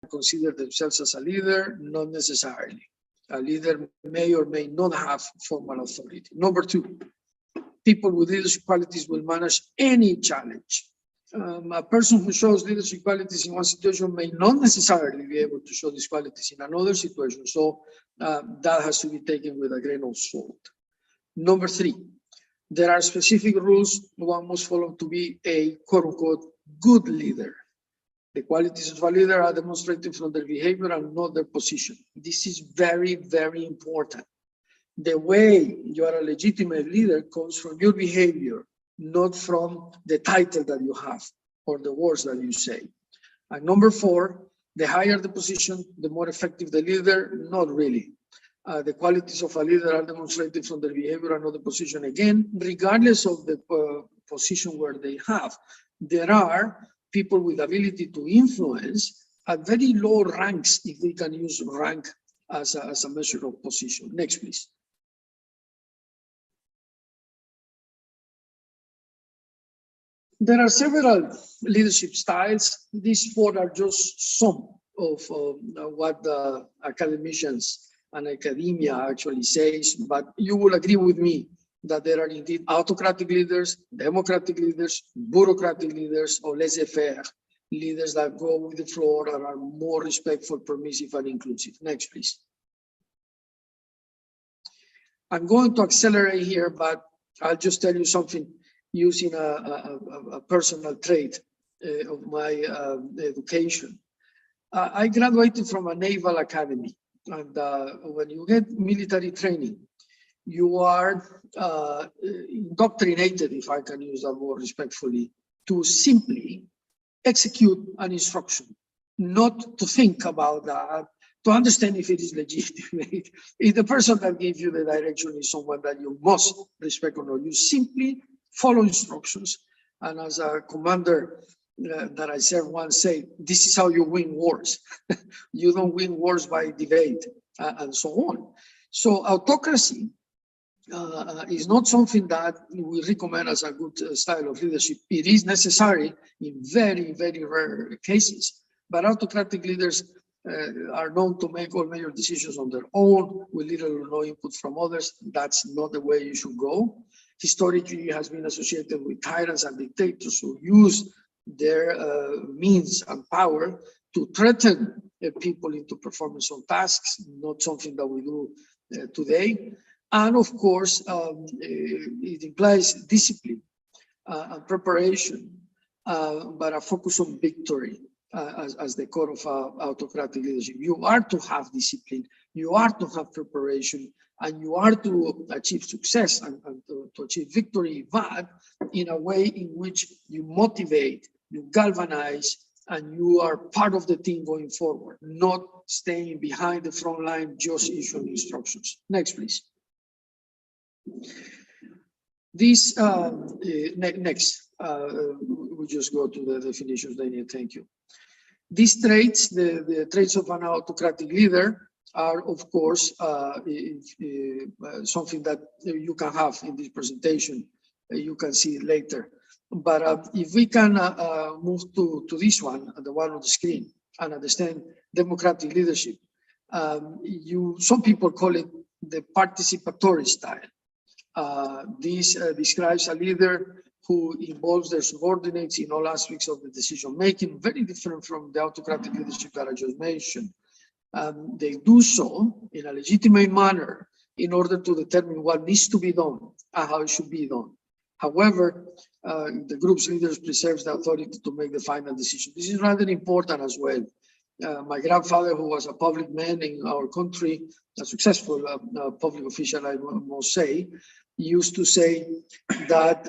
consider themselves as a leader? Not necessarily. A leader may or may not have formal authority. Number two, people with leadership qualities will manage any challenge. A person who shows leadership qualities in one situation may not necessarily be able to show these qualities in another situation. So that has to be taken with a grain of salt. Number three, there are specific rules one must follow to be a quote-unquote good leader. The qualities of a leader are demonstrated from their behavior and not their position. This is very, very important. The way you are a legitimate leader comes from your behavior, not from the title that you have or the words that you say. And number four, the higher the position, the more effective the leader. Not really. The qualities of a leader are demonstrated from their behavior and not the position. Again, regardless of the position where they have, there are people with ability to influence at very low ranks, if we can use rank as a measure of position. Next, please. There are several leadership styles. These four are just some of what the academicians and academia actually says, but you will agree with me that there are indeed autocratic leaders, democratic leaders, bureaucratic leaders, or laissez-faire leaders that go with the flow and are more respectful, permissive, and inclusive. Next, please. I'm going to accelerate here, but I'll just tell you something using a personal trait of my education. I graduated from a naval academy, and when you get military training, you are indoctrinated, if I can use that word respectfully, to simply execute an instruction, not to think about that, to understand if it is legitimate. If the person that gave you the direction is someone that you must respect or not, you simply follow instructions. And as a commander that I served once said, this is how you win wars. You don't win wars by debate and so on. So autocracy is not something that we recommend as a good style of leadership. It is necessary in very, very rare cases, but autocratic leaders are known to make all major decisions on their own with little or no input from others. That's not the way you should go. Historically, it has been associated with tyrants and dictators who use their means and power to threaten people into performing some tasks, not something that we do today. And of course, it implies discipline and preparation, but a focus on victory as the core of autocratic leadership. You are to have discipline, you are to have preparation, and you are to achieve success and to achieve victory, but in a way in which you motivate, you galvanize, and you are part of the team going forward, not staying behind the front line, just issuing instructions. Next, please. This, next, we just go to the definitions, Daniel, thank you. These traits, the traits of an autocratic leader, are of course something that you can have in this presentation. You can see it later. But if we can move to this one, the one on the screen, and understand democratic leadership, some people call it the participatory style. This describes a leader who involves their subordinates in all aspects of the decision making, very different from the autocratic leadership that I just mentioned. They do so in a legitimate manner in order to determine what needs to be done and how it should be done. However, the group's leaders preserves the authority to make the final decision. This is rather important as well. My grandfather, who was a public man in our country, a successful public official, I must say, used to say that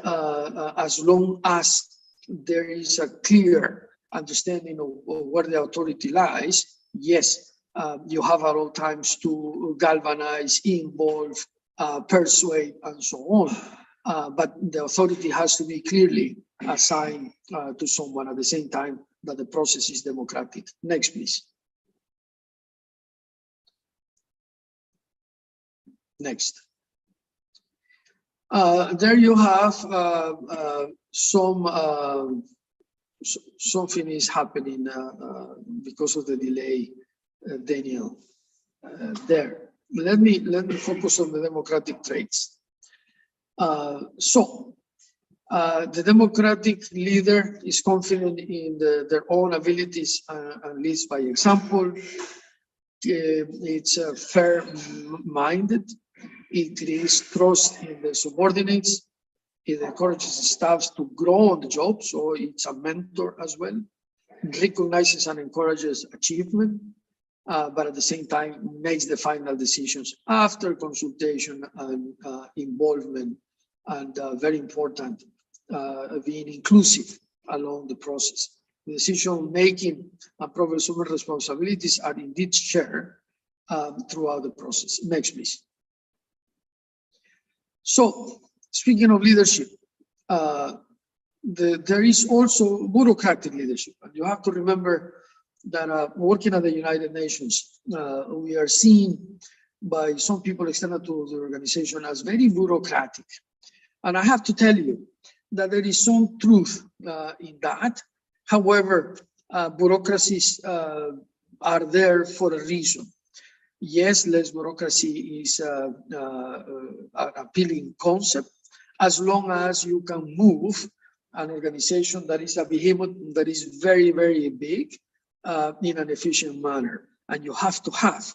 as long as there is a clear understanding of where the authority lies, yes, you have at all times to galvanize, involve, persuade, and so on. But the authority has to be clearly assigned to someone at the same time that the process is democratic. Next, please. Next. There you have some something is happening because of the delay, Daniel. There. Let me focus on the democratic traits. The democratic leader is confident in their own abilities and leads by example. It's fair-minded. It creates trust in the subordinates. It encourages staff to grow on the job, so it's a mentor as well. It recognizes and encourages achievement, but at the same time makes the final decisions after consultation and involvement, and very important, being inclusive along the process. The decision-making and problem-solving responsibilities are indeed shared throughout the process. Next, please. So, speaking of leadership, there is also bureaucratic leadership. And you have to remember that working at the United Nations, we are seen by some people external to the organization as very bureaucratic. And I have to tell you that there is some truth in that. However, bureaucracies are there for a reason. Yes, less bureaucracy is an appealing concept, as long as you can move an organization that is a behemoth, that is very, very big, in an efficient manner. And you have to have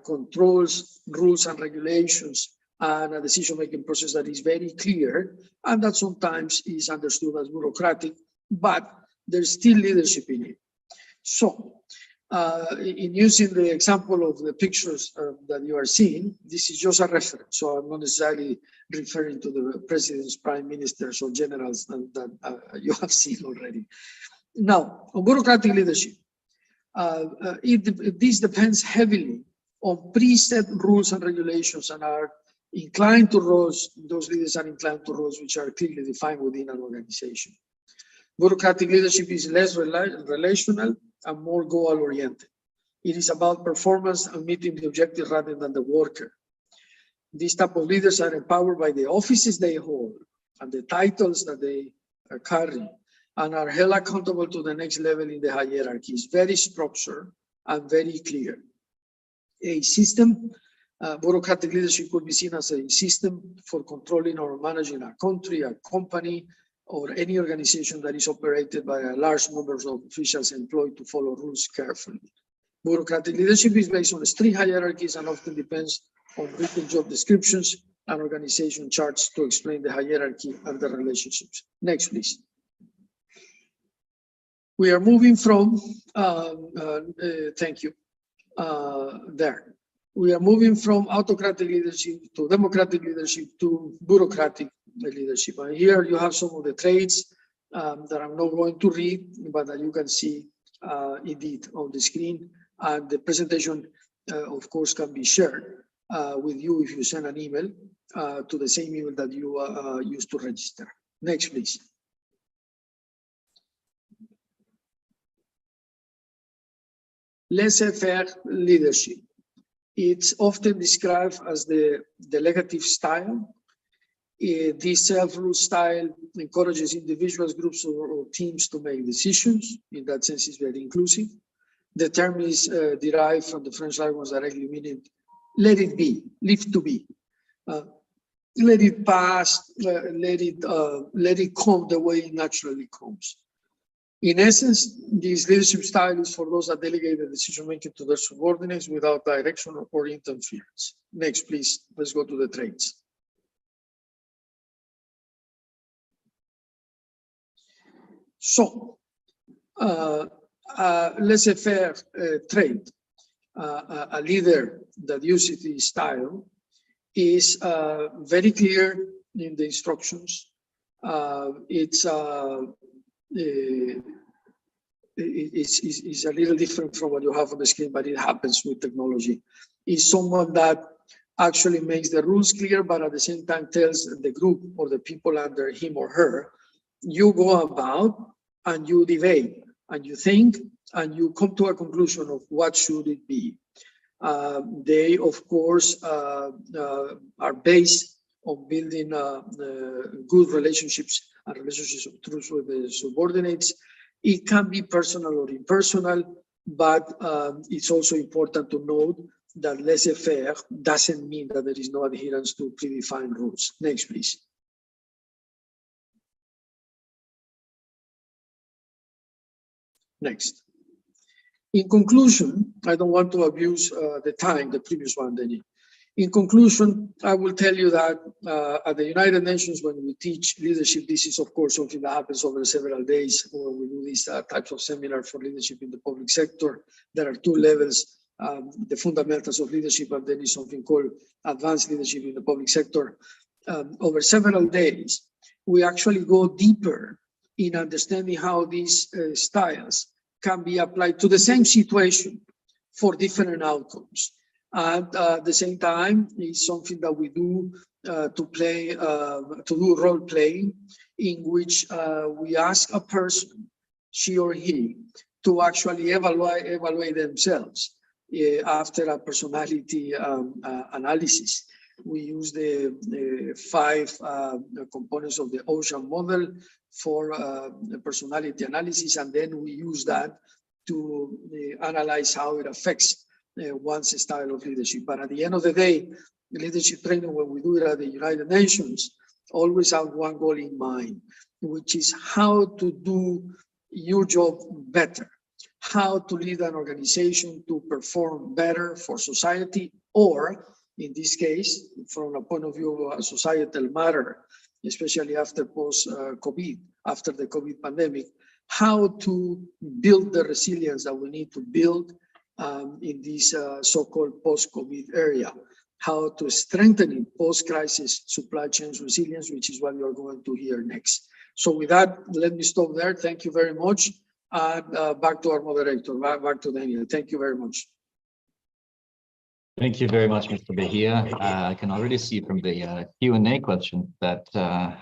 controls, rules and regulations, and a decision-making process that is very clear, and that sometimes is understood as bureaucratic, but there's still leadership in it. So, in using the example of the pictures that you are seeing, this is just a reference, so I'm not necessarily referring to the presidents, prime ministers, or generals that you have seen already. Now, on bureaucratic leadership, this depends heavily on preset rules and regulations, and are inclined to roles, those leaders are inclined to roles which are clearly defined within an organization. Bureaucratic leadership is less relational and more goal-oriented. It is about performance and meeting the objective rather than the worker. These type of leaders are empowered by the offices they hold and the titles that they carry, and are held accountable to the next level in the hierarchy. It's very structured and very clear. A system, bureaucratic leadership could be seen as a system for controlling or managing a country, a company, or any organization that is operated by a large number of officials employed to follow rules carefully. Bureaucratic leadership is based on strict hierarchies and often depends on written job descriptions and organization charts to explain the hierarchy and the relationships. Next, please. We are moving from, thank you, there. We are moving from autocratic leadership to democratic leadership to bureaucratic leadership. And here you have some of the traits that I'm not going to read, but that you can see indeed on the screen. And the presentation, of course, can be shared with you if you send an email to the same email that you used to register. Next, please. Laissez-faire leadership. It's often described as the delegative style. This self-rule style encourages individuals, groups, or teams to make decisions. In that sense, it's very inclusive. The term is derived from the French language, directly meaning let it be, leave to be. Let it pass, let it come the way it naturally comes. In essence, this leadership style is for those that delegate the decision-making to their subordinates without direction or interference. Next, please, let's go to the traits. So, laissez-faire trait, a leader that uses this style is very clear in the instructions. It's a little different from what you have on the screen, but it happens with technology. It's someone that actually makes the rules clear, but at the same time tells the group or the people under him or her, you go about and you debate and you think and you come to a conclusion of what should it be. They, of course, are based on building good relationships and relationships of trust with the subordinates. It can be personal or impersonal, but it's also important to note that laissez-faire doesn't mean that there is no adherence to predefined rules. Next, please. Next. In conclusion, I don't want to abuse the previous one, Denny. In conclusion, I will tell you that at the United Nations, when we teach leadership, this is, of course, something that happens over several days when we do these types of seminars for leadership in the public sector. There are two levels, the fundamentals of leadership, and then is something called advanced leadership in the public sector. Over several days, we actually go deeper in understanding how these styles can be applied to the same situation for different outcomes. And at the same time, it's something that we do to do role playing, in which we ask a person, she or he, to actually evaluate themselves after a personality analysis. We use the 5 components of the Ocean model for personality analysis, and then we use that to analyze how it affects one's style of leadership. But at the end of the day, leadership training, when we do it at the United Nations, always have one goal in mind, which is how to do your job better, how to lead an organization to perform better for society, or in this case, from a point of view of a societal matter, especially after post-COVID, after the COVID pandemic, how to build the resilience that we need to build in this so-called post-COVID area, how to strengthen in post-crisis supply chains resilience, which is what you're going to hear next. So with that, let me stop there. Thank you very much. And back to our moderator, back to Daniel. Thank you very much. Thank you very much, Mr. Bahia. I can already see from the Q&A question that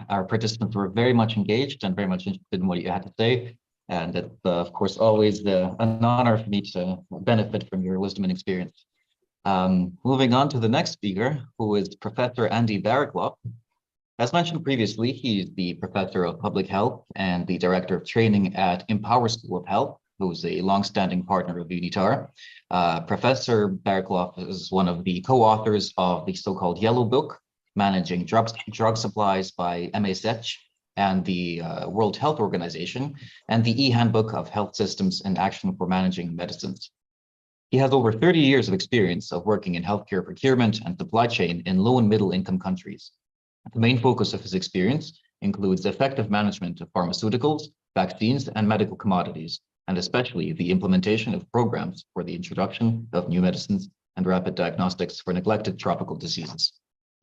our participants were very much engaged and very much interested in what you had to say. And it's, of course, always an honor for me to benefit from your wisdom and experience. Moving on to the next speaker, who is Professor Andy Barraclough. As mentioned previously, he's the Professor of Public Health and the Director of Training at Empower School of Health, who's a longstanding partner of UNITAR. Professor Barraclough is one of the co-authors of the so-called Yellow Book, Managing Drug Supplies by MSH and the World Health Organization, and the e-handbook of Health Systems and Action for Managing Medicines. He has over 30 years of experience of working in healthcare procurement and supply chain in low and middle income countries. The main focus of his experience includes effective management of pharmaceuticals, vaccines, and medical commodities, and especially the implementation of programs for the introduction of new medicines and rapid diagnostics for neglected tropical diseases.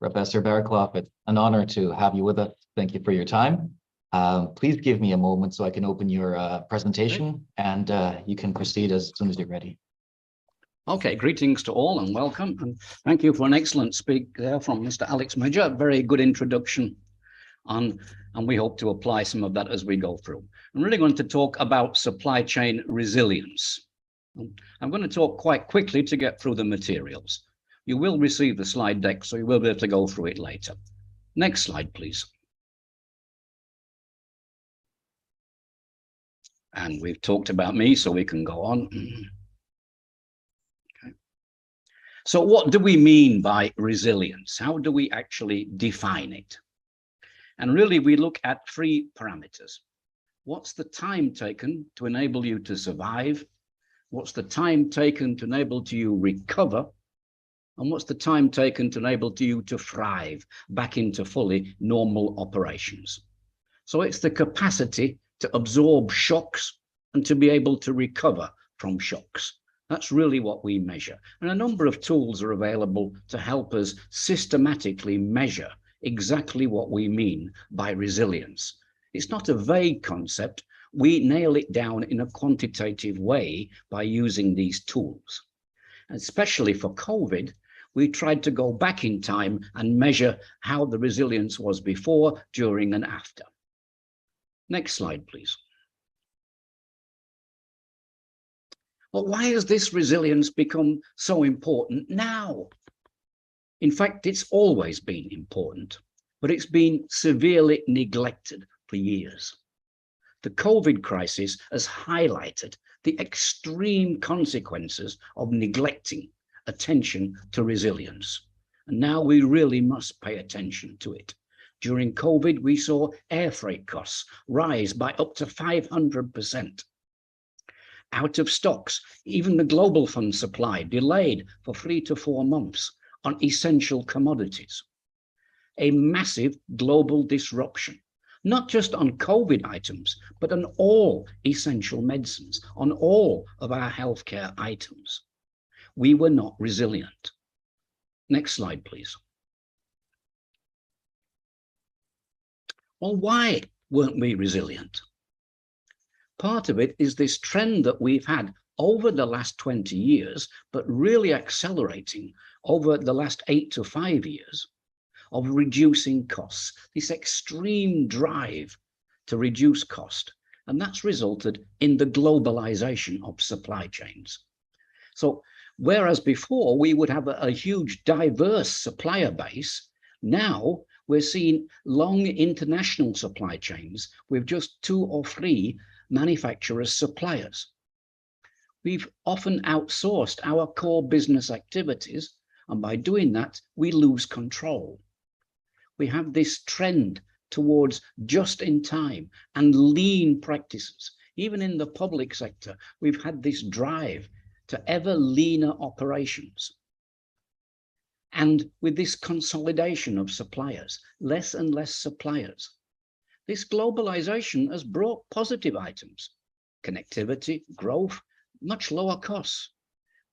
Professor Barraclough, it's an honor to have you with us. Thank you for your time. Please give me a moment so I can open your presentation, and you can proceed as soon as you're ready. Okay, greetings to all and welcome. And thank you for an excellent speak there from Mr. Alex Major. Very good introduction on, and we hope to apply some of that as we go through. I'm really going to talk about supply chain resilience. I'm going to talk quite quickly to get through the materials. You will receive the slide deck, so you will be able to go through it later. Next slide, please. And we've talked about me, so we can go on. Okay. So what do we mean by resilience? How do we actually define it? And really, we look at 3 parameters. What's the time taken to enable you to survive? What's the time taken to enable you recover? And what's the time taken to enable you to thrive back into fully normal operations? So it's the capacity to absorb shocks and to be able to recover from shocks. That's really what we measure. And a number of tools are available to help us systematically measure exactly what we mean by resilience. It's not a vague concept. We nail it down in a quantitative way by using these tools. And especially for COVID, we tried to go back in time and measure how the resilience was before, during, and after. Next slide, please. Well, why has this resilience become so important now? In fact, it's always been important, but it's been severely neglected for years. The COVID crisis has highlighted the extreme consequences of neglecting attention to resilience. And now we really must pay attention to it. During COVID, we saw air freight costs rise by up to 500%. Out of stocks, even the global fund supply delayed for 3 to 4 months on essential commodities. A massive global disruption, not just on COVID items, but on all essential medicines, on all of our healthcare items. We were not resilient. Next slide, please. Well, why weren't we resilient? Part of it is this trend that we've had over the last 20 years, but really accelerating over the last 8 to 5 years, of reducing costs, this extreme drive to reduce cost. And that's resulted in the globalization of supply chains. So whereas before we would have a huge diverse supplier base, now we're seeing long international supply chains with just 2 or 3 manufacturers suppliers. We've often outsourced our core business activities, and by doing that, we lose control. We have this trend towards just-in-time and lean practices. Even in the public sector, we've had this drive to ever leaner operations. And with this consolidation of suppliers, less and less suppliers, this globalization has brought positive items, connectivity, growth, much lower costs,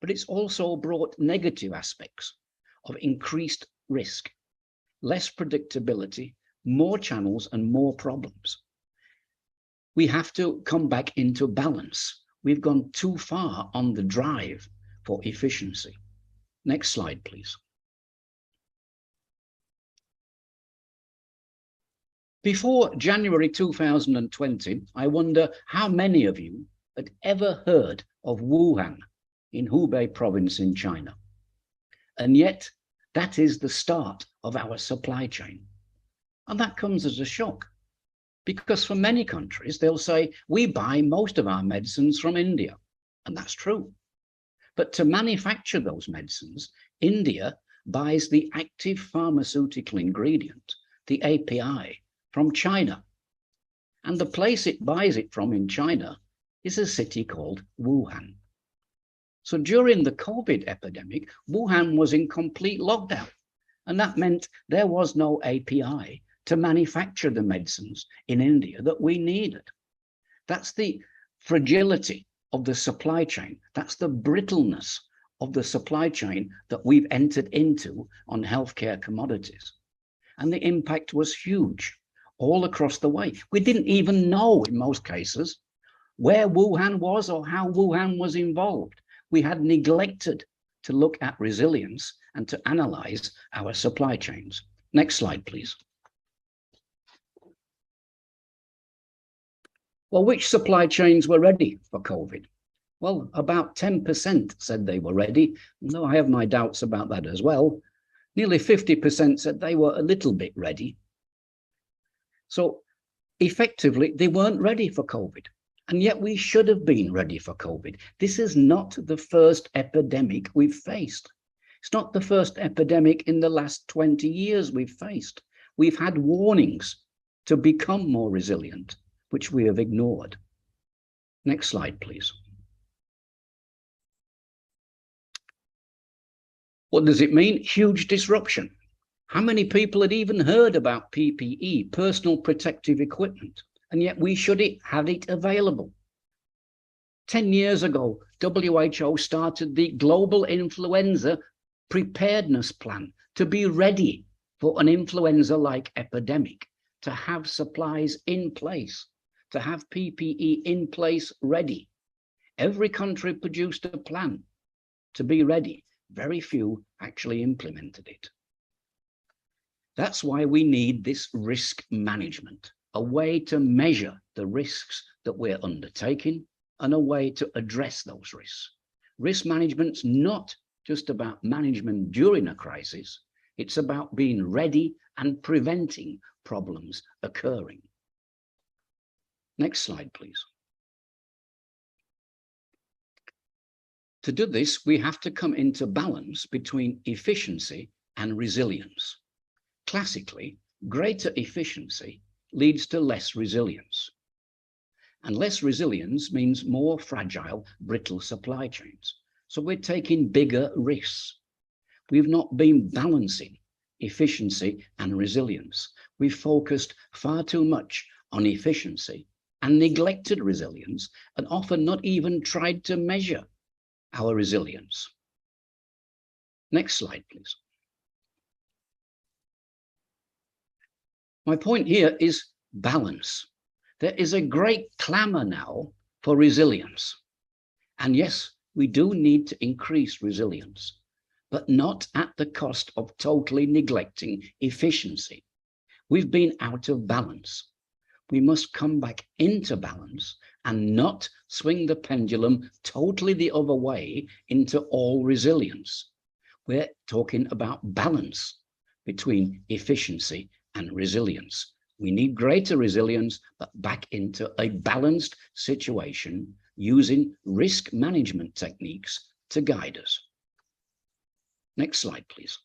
but it's also brought negative aspects of increased risk, less predictability, more channels and more problems. We have to come back into balance. We've gone too far on the drive for efficiency. Next slide, please. Before January 2020, I wonder how many of you had ever heard of Wuhan in Hubei province in China. And yet, that is the start of our supply chain. And that comes as a shock, because for many countries, they'll say, we buy most of our medicines from India. And that's true. But to manufacture those medicines, India buys the active pharmaceutical ingredient, the API, from China. And the place it buys it from in China is a city called Wuhan. So during the COVID epidemic, Wuhan was in complete lockdown. And that meant there was no API to manufacture the medicines in India that we needed. That's the fragility of the supply chain. That's the brittleness of the supply chain that we've entered into on healthcare commodities. And the impact was huge all across the way. We didn't even know in most cases where Wuhan was or how Wuhan was involved. We had neglected to look at resilience and to analyze our supply chains. Next slide, please. Well, which supply chains were ready for COVID? Well, about 10% said they were ready, though I have my doubts about that as well. Nearly 50% said they were a little bit ready. So effectively, they weren't ready for COVID. And yet we should have been ready for COVID. This is not the first epidemic we've faced. It's not the first epidemic in the last 20 years we've faced. We've had warnings to become more resilient, which we have ignored. Next slide, please. What does it mean? Huge disruption. How many people had even heard about PPE, personal protective equipment? And yet we should have it available. 10 years ago, WHO started the Global Influenza Preparedness Plan to be ready for an influenza-like epidemic, to have supplies in place, to have PPE in place ready. Every country produced a plan to be ready. Very few actually implemented it. That's why we need this risk management, a way to measure the risks that we're undertaking and a way to address those risks. Risk management's not just about management during a crisis, it's about being ready and preventing problems occurring. Next slide, please. To do this, we have to come into balance between efficiency and resilience. Classically, greater efficiency leads to less resilience. And less resilience means more fragile, brittle supply chains. So we're taking bigger risks. We've not been balancing efficiency and resilience. We've focused far too much on efficiency and neglected resilience, and often not even tried to measure our resilience. Next slide, please. My point here is balance. There is a great clamor now for resilience. And yes, we do need to increase resilience, but not at the cost of totally neglecting efficiency. We've been out of balance. We must come back into balance and not swing the pendulum totally the other way into all resilience. We're talking about balance between efficiency and resilience. We need greater resilience, but back into a balanced situation using risk management techniques to guide us. Next slide, please.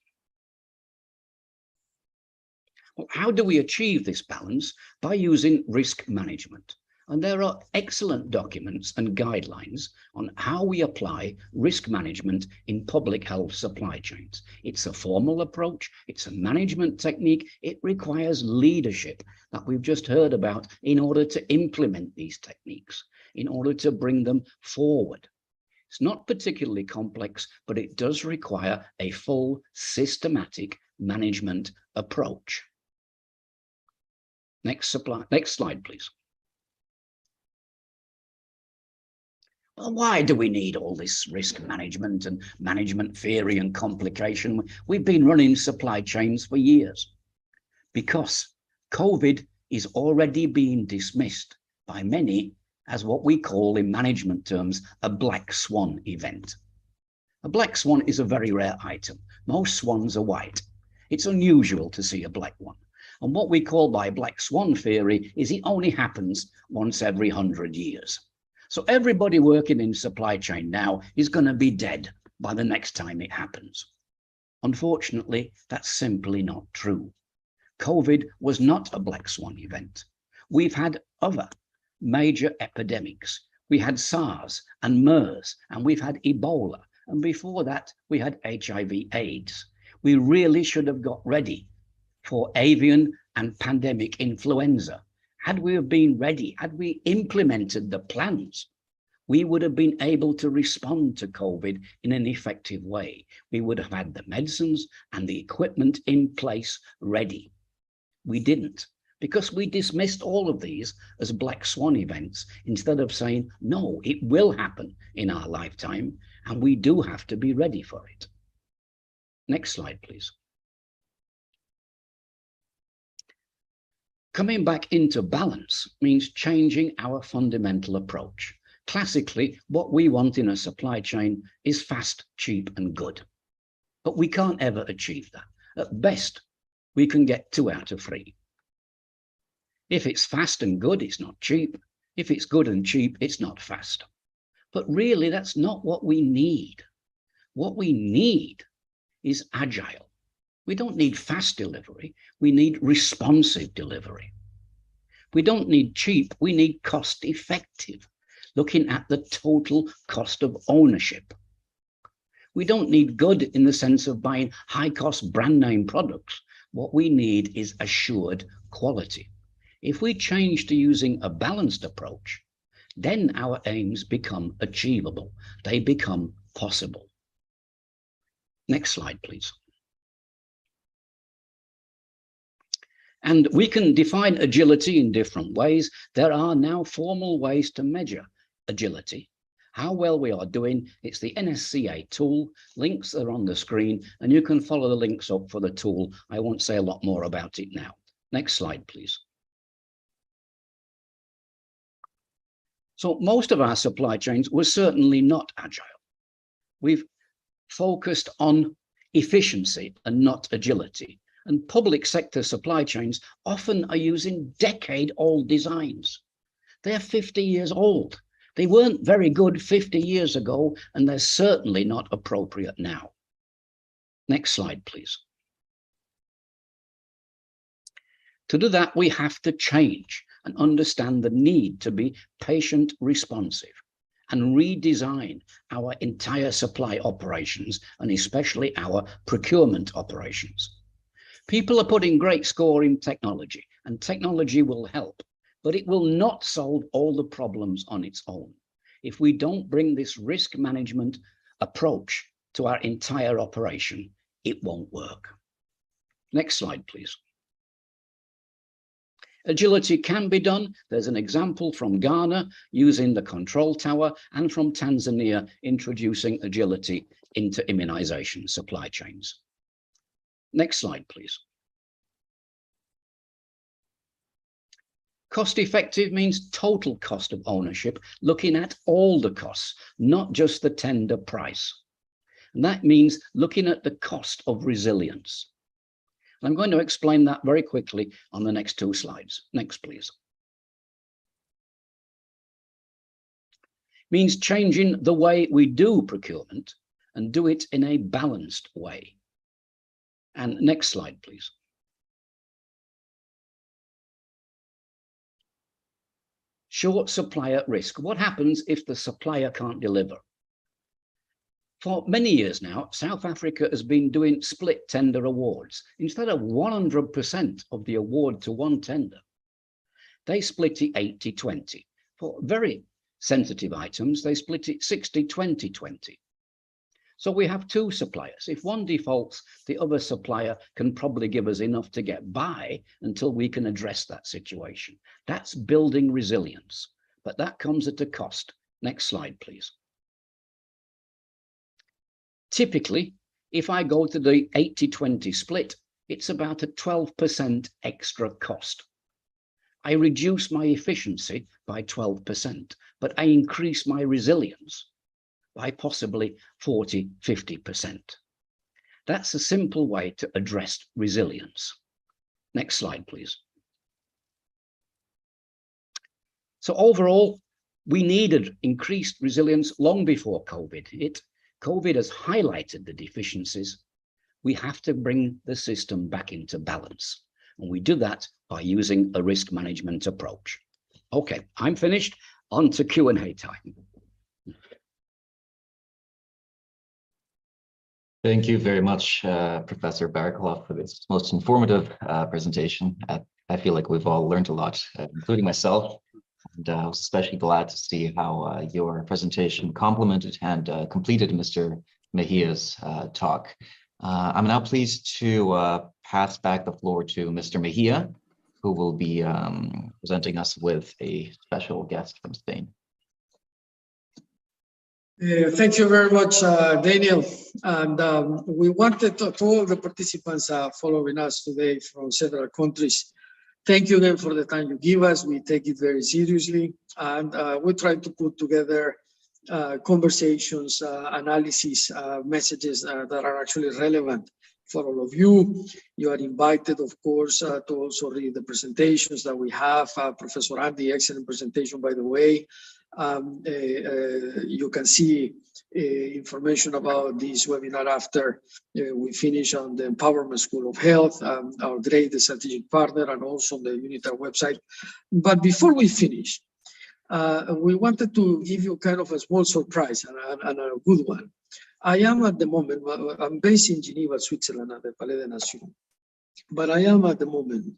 Well, how do we achieve this balance? By using risk management. And there are excellent documents and guidelines on how we apply risk management in public health supply chains. It's a formal approach, it's a management technique, it requires leadership that we've just heard about in order to implement these techniques, in order to bring them forward. It's not particularly complex, but it does require a full systematic management approach. Next slide, please. Well, why do we need all this risk management and management theory and complication? We've been running supply chains for years. Because COVID is already being dismissed by many as what we call in management terms a black swan event. A black swan is a very rare item. Most swans are white. It's unusual to see a black one. And what we call by black swan theory is it only happens once every 100 years. So everybody working in supply chain now is going to be dead by the next time it happens. Unfortunately, that's simply not true. COVID was not a black swan event. We've had other major epidemics. We had SARS and MERS, and we've had Ebola. And before that, we had HIV/AIDS. We really should have got ready for avian and pandemic influenza. Had we have been ready, had we implemented the plans, we would have been able to respond to COVID in an effective way. We would have had the medicines and the equipment in place ready. We didn't, because we dismissed all of these as black swan events instead of saying, no, it will happen in our lifetime, and we do have to be ready for it. Next slide, please. Coming back into balance means changing our fundamental approach. Classically, what we want in a supply chain is fast, cheap, and good. But we can't ever achieve that. At best, we can get 2 out of 3. If it's fast and good, it's not cheap. If it's good and cheap, it's not fast. But really, that's not what we need. What we need is agile. We don't need fast delivery. We need responsive delivery. We don't need cheap. We need cost effective, looking at the total cost of ownership. We don't need good in the sense of buying high cost brand name products. What we need is assured quality. If we change to using a balanced approach, then our aims become achievable. They become possible. Next slide, please. And we can define agility in different ways. There are now formal ways to measure agility. How well we are doing, it's the NSCA tool. Links are on the screen, and you can follow the links up for the tool. I won't say a lot more about it now. Next slide, please. So most of our supply chains were certainly not agile. We've focused on efficiency and not agility. And public sector supply chains often are using decade-old designs. They're 50 years old. They weren't very good 50 years ago, and they're certainly not appropriate now. Next slide, please. To do that, we have to change and understand the need to be patient responsive and redesign our entire supply operations, and especially our procurement operations. People are putting great score in technology, and technology will help, but it will not solve all the problems on its own if we don't bring this risk management approach to our entire operation. It won't work. Next slide, please. Agility can be done. There's an example from Ghana using the control tower, and from Tanzania introducing agility into immunization supply chains. Next slide, please. Cost effective means total cost of ownership, looking at all the costs, not just the tender price. And that means looking at the cost of resilience. I'm going to explain that very quickly on the next two slides. Next, please. Means changing the way we do procurement and do it in a balanced way. And next slide, please. Short supplier risk. What happens if the supplier can't deliver? For many years now, South Africa has been doing split tender awards. Instead of 100% of the award to one tender, they split it 80-20. For very sensitive items, they split it 60-20-20. So we have two suppliers. If one defaults, the other supplier can probably give us enough to get by until we can address that situation. That's building resilience, but that comes at a cost. Next slide, please. Typically, if I go to the 80-20 split, it's about a 12% extra cost. I reduce my efficiency by 12%, but I increase my resilience by possibly 40-50%. That's a simple way to address resilience. Next slide, please. So overall, we needed increased resilience long before COVID. COVID has highlighted the deficiencies. We have to bring the system back into balance. And we do that by using a risk management approach. Okay, I'm finished. On to Q&A time. Thank you very much, Professor Barakalov, for this most informative presentation. I feel like we've all learned a lot, including myself. And I was especially glad to see how your presentation complemented and completed Mr. Mejia's talk. I'm now pleased to pass back the floor to Mr. Mejia, who will be presenting us with a special guest from Spain. Thank you very much, Daniel. And we wanted to all the participants following us today from several countries. Thank you again for the time you give us. We take it very seriously, and we try to put together conversations, analysis, messages that are actually relevant for all of you. You are invited, of course, to also read the presentations that we have. Professor Andy, excellent presentation, by the way. You can see information about this webinar after we finish on the Empowerment School of Health, our great strategic partner, and also on the UNITAR website. But before we finish, we wanted to give you kind of a small surprise and a good one. I am at the moment, I'm based in Geneva, Switzerland, at the Palais des Nations, but I am at the moment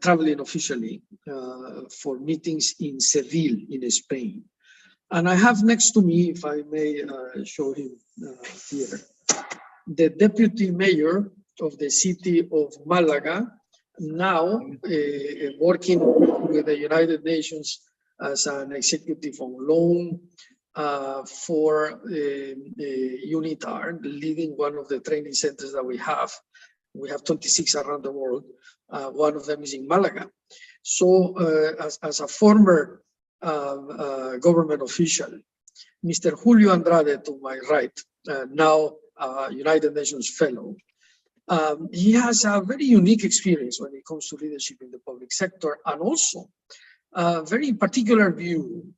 traveling officially for meetings in Seville, in Spain. And I have next to me, if I may show him here, the deputy mayor of the city of Malaga, now working with the United Nations as an executive on loan for UNITAR, leading one of the training centers that we have. We have 26 around the world. One of them is in Malaga. So as a former government official, Mr. Julio Andrade, to my right, now United Nations fellow, he has a very unique experience when it comes to leadership in the public sector, and also a very particular view,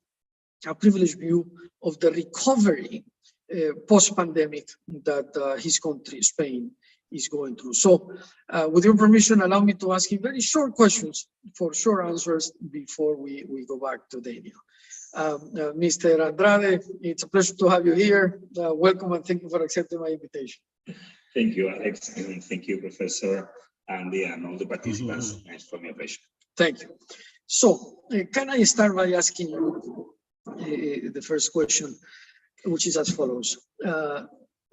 a privileged view of the recovery post-pandemic that his country, Spain, is going through. So with your permission, allow me to ask you very short questions for short answers before we go back to Daniel. Mr. Andrade, it's a pleasure to have you here. Welcome and thank you for accepting my invitation. Thank you, Alex, and thank you, Professor Andy, and all the participants. It's for me a pleasure. Thank you. So, can I start by asking you the first question, which is as follows.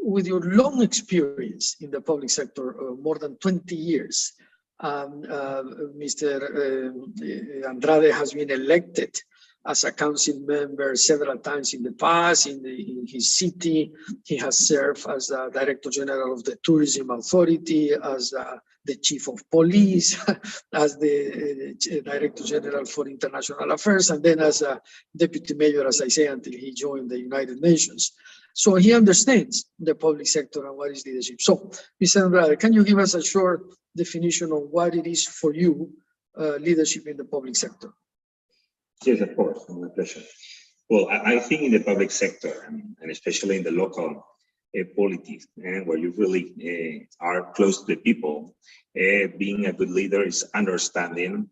With your long experience in the public sector, more than 20 years, Mr. Andrade has been elected as a council member several times in the past in his city. He has served as the Director General of the Tourism Authority, as the Chief of Police, as the Director General for International Affairs, and then as a Deputy Mayor, as I say, until he joined the United Nations. So he understands the public sector and what is leadership. So, Mr. Andrade, can you give us a short definition of what it is for you, leadership in the public sector? Yes, of course, my pleasure. Well, I think in the public sector, and especially in the local politics, where you really are close to the people, being a good leader is understanding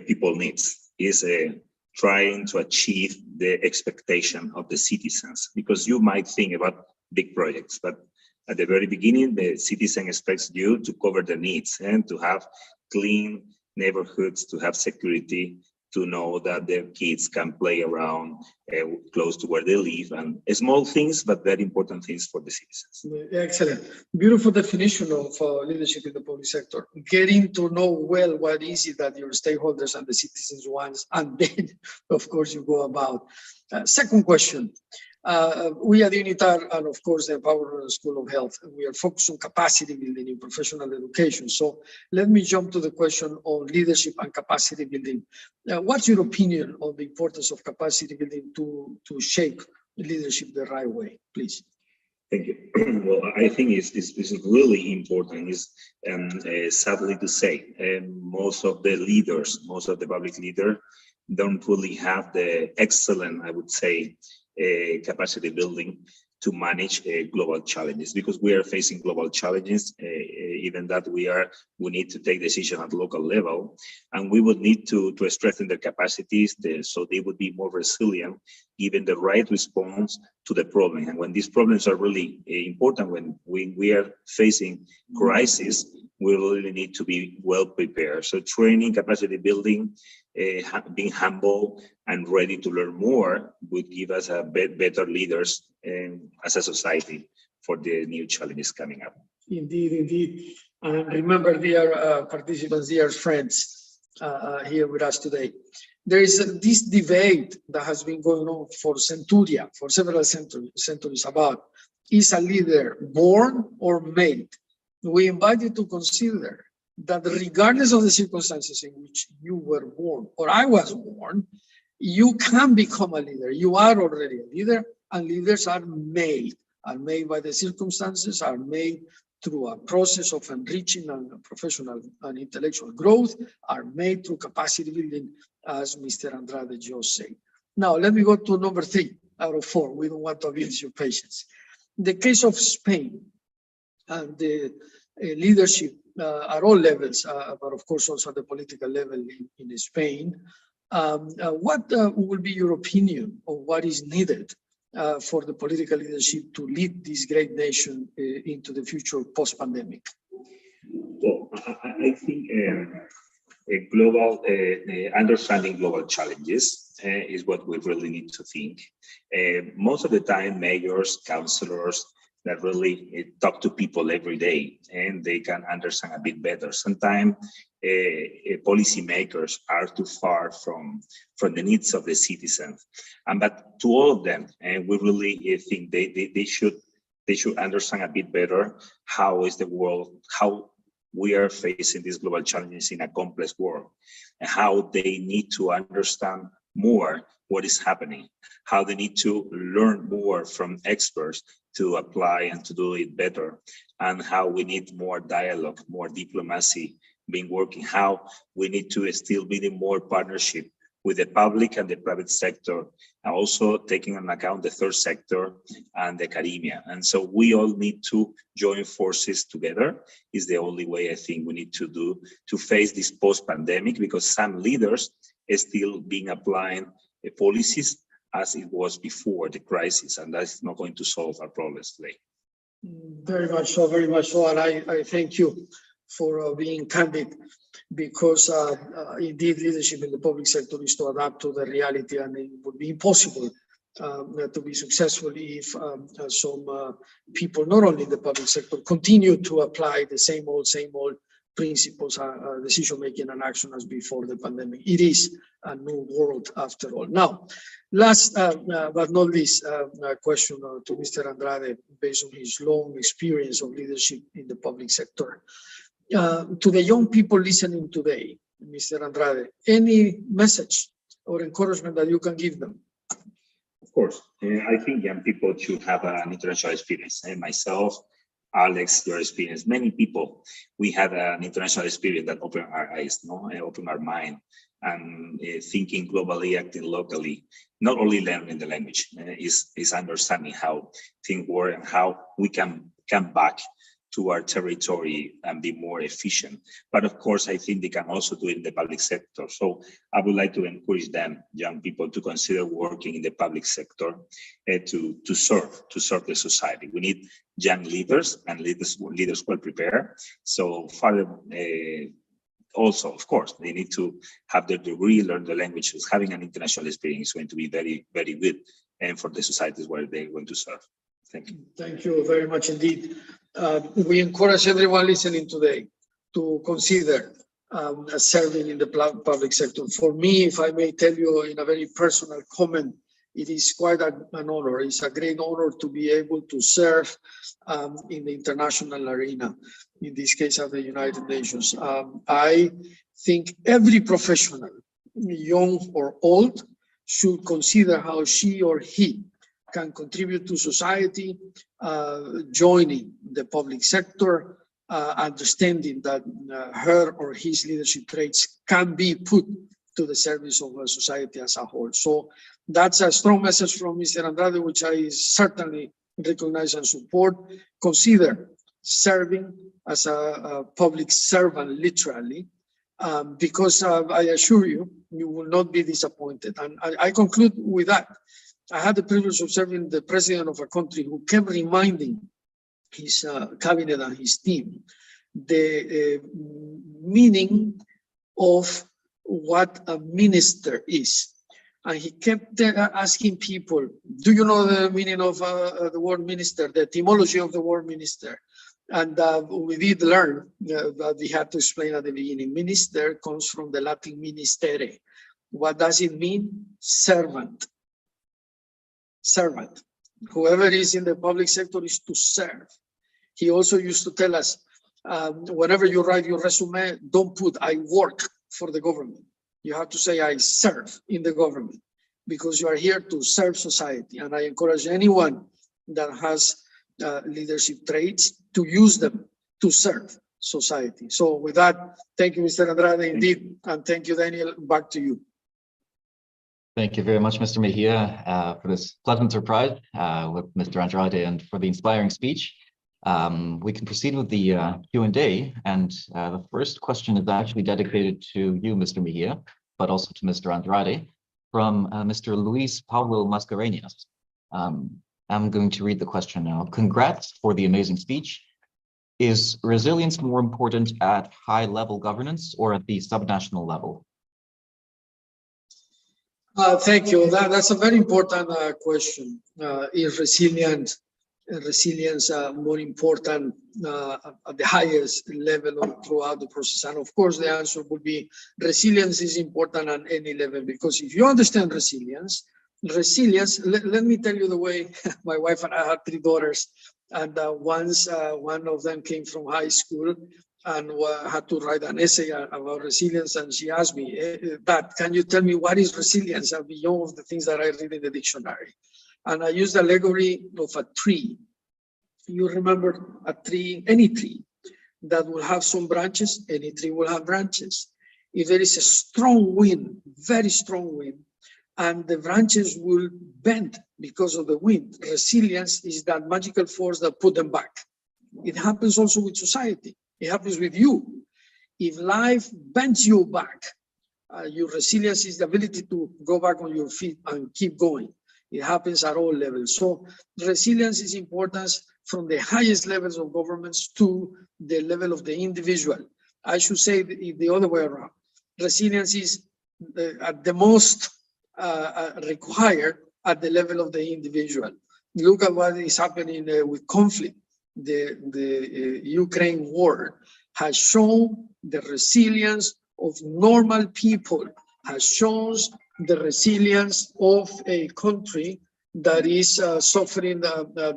people needs, is trying to achieve the expectation of the citizens, because you might think about big projects, but at the very beginning, the citizen expects you to cover the needs and to have clean neighborhoods, to have security, to know that their kids can play around close to where they live, and small things, but very important things for the citizens. Excellent. Beautiful definition of leadership in the public sector. Getting to know well what is it that your stakeholders and the citizens want, and then, of course, you go about. Second question. We at UNITAR, and of course the Empowerment School of Health, we are focused on capacity building in professional education. So let me jump to the question on leadership and capacity building. What's your opinion on the importance of capacity building to shape leadership the right way, please? Thank you. Well, I think this is really important. Is sadly to say, most of the leaders, most of the public leaders, don't really have the excellent, I would say, capacity building to manage global challenges, because we are facing global challenges, even that we need to take decisions at local level, and we would need to strengthen their capacities so they would be more resilient, given the right response to the problem. And when these problems are really important, when we are facing crisis, we really need to be well prepared. So training, capacity building, being humble and ready to learn more would give us a better leaders as a society for the new challenges coming up. Indeed, indeed. And remember, dear participants, dear friends here with us today, there is this debate that has been going on for several centuries about, is a leader born or made? We invite you to consider that regardless of the circumstances in which you were born or I was born, you can become a leader. You are already a leader, and leaders are made by the circumstances, are made through a process of enriching and professional and intellectual growth, are made through capacity building, as Mr. Andrade just said. Now, let me go to number 3 out of 4. We don't want to abuse your patience. The case of Spain and the leadership at all levels, but of course also at the political level in Spain. What will be your opinion on what is needed for the political leadership to lead this great nation into the future post-pandemic? Well, I think a global understanding global challenges is what we really need to think. Most of the time, mayors, councillors, that really talk to people every day and they can understand a bit better. Sometimes policymakers are too far from the needs of the citizens. But to all of them, we really think they should understand a bit better how is the world, how we are facing these global challenges in a complex world, and how they need to understand more what is happening, how they need to learn more from experts to apply and to do it better, and how we need more dialogue, more diplomacy being working, how we need to still be in more partnership with the public and the private sector, and also taking into account the third sector and the academia. And so we all need to join forces together is the only way I think we need to do to face this post-pandemic, because some leaders are still being applying policies as it was before the crisis, and that's not going to solve our problems today. Very much so, very much so. And I thank you for being candid, because indeed leadership in the public sector is to adapt to the reality, and it would be impossible to be successful if some people, not only in the public sector, continue to apply the same old principles, decision-making and action as before the pandemic. It is a new world after all. Now, last but not least, question to Mr. Andrade, based on his long experience of leadership in the public sector. To the young people listening today, Mr. Andrade, any message or encouragement that you can give them? Of course, I think young people should have an international experience. And myself, Alex, your experience, many people, we had an international experience that opened our eyes, opened our mind, and thinking globally, acting locally, not only learning the language, is understanding how things work and how we can come back to our territory and be more efficient. But of course, I think they can also do it in the public sector. So I would like to encourage them, young people, to consider working in the public sector to serve the society. We need young leaders and leaders well prepared. So further, also, of course, they need to have their degree, learn the languages. Having an international experience is going to be very, very good, and for the societies where they're going to serve. Thank you. Thank you very much indeed. We encourage everyone listening today to consider serving in the public sector. For me, if I may tell you in a very personal comment, it is quite an honor. It's a great honor to be able to serve in the international arena, in this case at the United Nations. I think every professional, young or old, should consider how she or he can contribute to society, joining the public sector, understanding that her or his leadership traits can be put to the service of society as a whole. So that's a strong message from Mr. Andrade, which I certainly recognize and support. Consider serving as a public servant, literally, because I assure you, you will not be disappointed. And I conclude with that. I had the privilege of serving the president of a country who kept reminding his cabinet and his team the meaning of what a minister is. And he kept asking people, do you know the meaning of the word minister, the etymology of the word minister? And we did learn that we had to explain at the beginning. Minister comes from the Latin ministere. What does it mean? Servant. Servant. Whoever is in the public sector is to serve. He also used to tell us, whenever you write your resume, don't put I work for the government. You have to say I serve in the government, because you are here to serve society. And I encourage anyone that has leadership traits to use them to serve society. So with that, thank you, Mr. Andrade, indeed. And thank you, Daniel. Back to you. Thank you very much, Mr. Mejia, for this pleasant surprise with Mr. Andrade and for the inspiring speech. We can proceed with the Q&A, and the first question is actually dedicated to you, Mr. Mejia, but also to Mr. Andrade, from Mr. Luis Paulo Mascarenhas. I'm going to read the question now. Congrats for the amazing speech. Is resilience more important at high-level governance or at the subnational level? Thank you. That's a very important question. Is resilience more important at the highest level or throughout the process? And of course, the answer would be resilience is important at any level, because if you understand resilience, let me tell you the way my wife and I had 3 daughters, and once one of them came from high school and had to write an essay about resilience, and she asked me, Dad, can you tell me what is resilience beyond the things that I read in the dictionary? And I used the allegory of a tree. You remember a tree, any tree that will have some branches, any tree will have branches. if there is a strong wind, very strong wind, and the branches will bend because of the wind. Resilience is that magical force that put them back. It happens also with society. It happens with you. If life bends you back, your resilience is the ability to go back on your feet and keep going. It happens at all levels. So resilience is important from the highest levels of governments to the level of the individual. I should say the other way around. Resilience is at the most required at the level of the individual. Look at what is happening with conflict. The Ukraine war has shown the resilience of normal people, has shown the resilience of a country that is suffering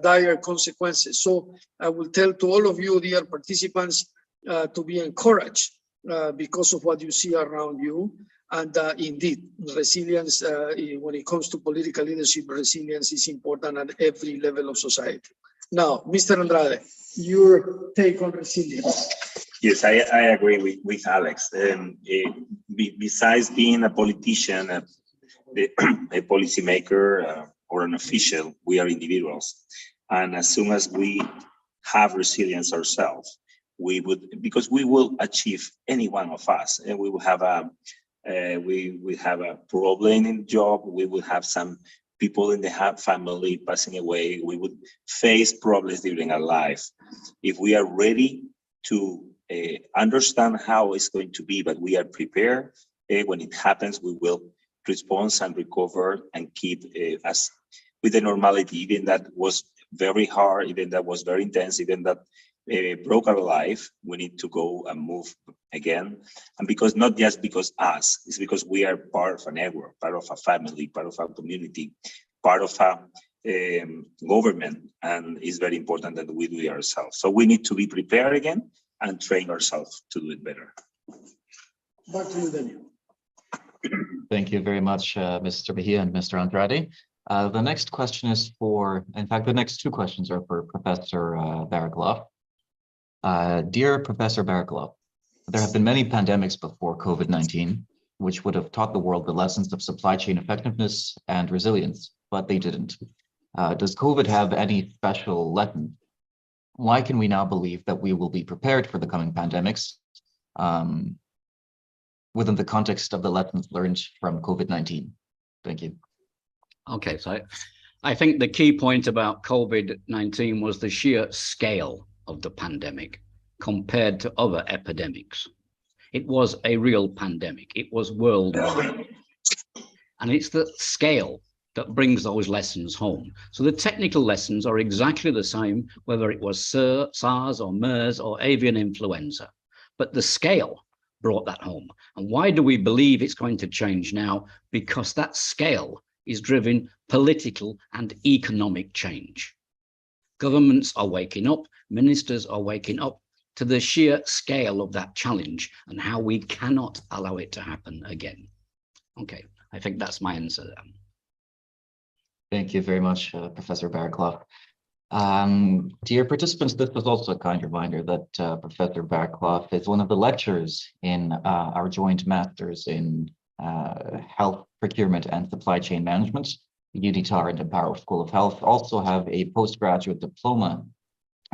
dire consequences. So I will tell to all of you, dear participants, to be encouraged because of what you see around you. And indeed, resilience, when it comes to political leadership, resilience is important at every level of society. Now, Mr. Andrade, your take on resilience. Yes, I agree with Alex. Besides being a politician, a policymaker, or an official, we are individuals. And as soon as we have resilience ourselves, because we will achieve, any one of us, and we will have a problem in the job, we will have some people in the family passing away, we would face problems during our life. If we are ready to understand how it's going to be, but we are prepared, when it happens, we will respond and recover and keep us with the normality, even that was very hard, even that was very intense, even that broke our life, we need to go and move again. And because not just because us, it's because we are part of a network, part of a family, part of a community, part of a government, and it's very important that we do it ourselves. So we need to be prepared again and train ourselves to do it better. Back to you, Daniel. Thank you very much, Mr. Mejia and Mr. Andrade. The next question is in fact, the next two questions are for Professor Baraklov. Dear Professor Baraklov, there have been many pandemics before COVID-19, which would have taught the world the lessons of supply chain effectiveness and resilience, but they didn't. Does COVID have any special lesson? Why can we now believe that we will be prepared for the coming pandemics within the context of the lessons learned from COVID-19? Thank you. Okay, so I think the key point about COVID-19 was the sheer scale of the pandemic compared to other epidemics. It was a real pandemic. It was worldwide. And it's the scale that brings those lessons home. So the technical lessons are exactly the same, whether it was SARS or MERS or avian influenza, but the scale brought that home. And why do we believe it's going to change now? Because that scale is driven political and economic change. Governments are waking up, ministers are waking up to the sheer scale of that challenge and how we cannot allow it to happen again. Okay, I think that's my answer then. Thank you very much, Professor Baraklov. Dear participants, this was also a kind reminder that Professor Baraklov is one of the lecturers in our joint masters in health procurement and supply chain management. UNITAR and Empower School of Health also have a postgraduate diploma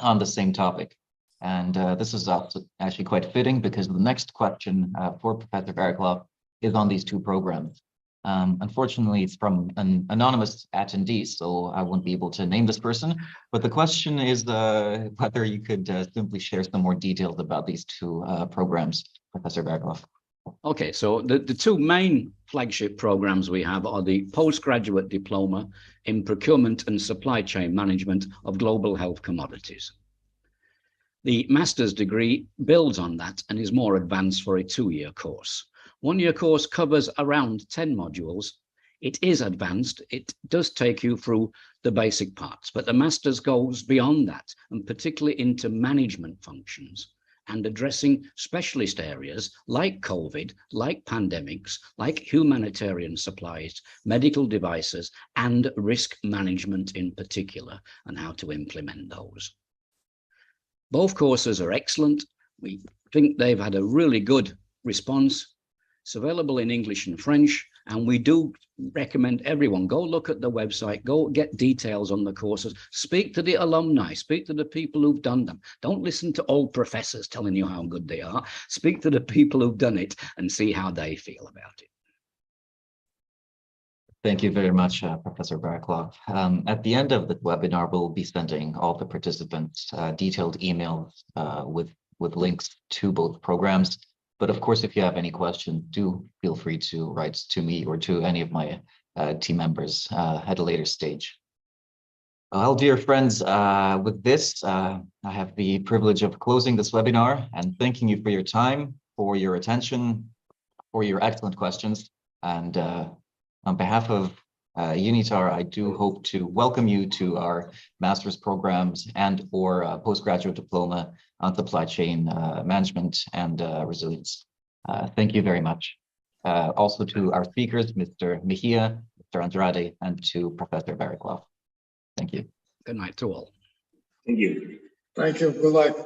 on the same topic. And this is also actually quite fitting because the next question for Professor Baraklov is on these two programs. Unfortunately, it's from an anonymous attendee, so I won't be able to name this person. But the question is whether you could simply share some more details about these two programs, Professor Baraklov. Okay, so the two main flagship programs we have are the postgraduate diploma in procurement and supply chain management of global health commodities. The master's degree builds on that and is more advanced for a 2-year course. 1-year course covers around 10 modules. It is advanced. It does take you through the basic parts, but the master's goes beyond that and particularly into management functions and addressing specialist areas like COVID, like pandemics, like humanitarian supplies, medical devices, and risk management in particular, and how to implement those. Both courses are excellent. We think they've had a really good response It's available in English and French, and we do recommend everyone go look at the website, go get details on the courses, speak to the alumni, speak to the people who've done them. Don't listen to old professors telling you how good they are. Speak to the people who've done it and see how they feel about it. Thank you very much, Professor Baraklov. At the end of the webinar, we'll be sending all the participants detailed emails with links to both programs. But of course, if you have any questions, do feel free to write to me or to any of my team members at a later stage. Well, dear friends, with this, I have the privilege of closing this webinar and thanking you for your time, for your attention, for your excellent questions. And on behalf of UNITAR, I do hope to welcome you to our master's programs and or postgraduate diploma on supply chain management and resilience. Thank you very much. Also to our speakers, Mr. Mejia, Mr. Andrade, and to Professor Baraklov. Thank you. Good night to all. Thank you. Thank you. Good luck.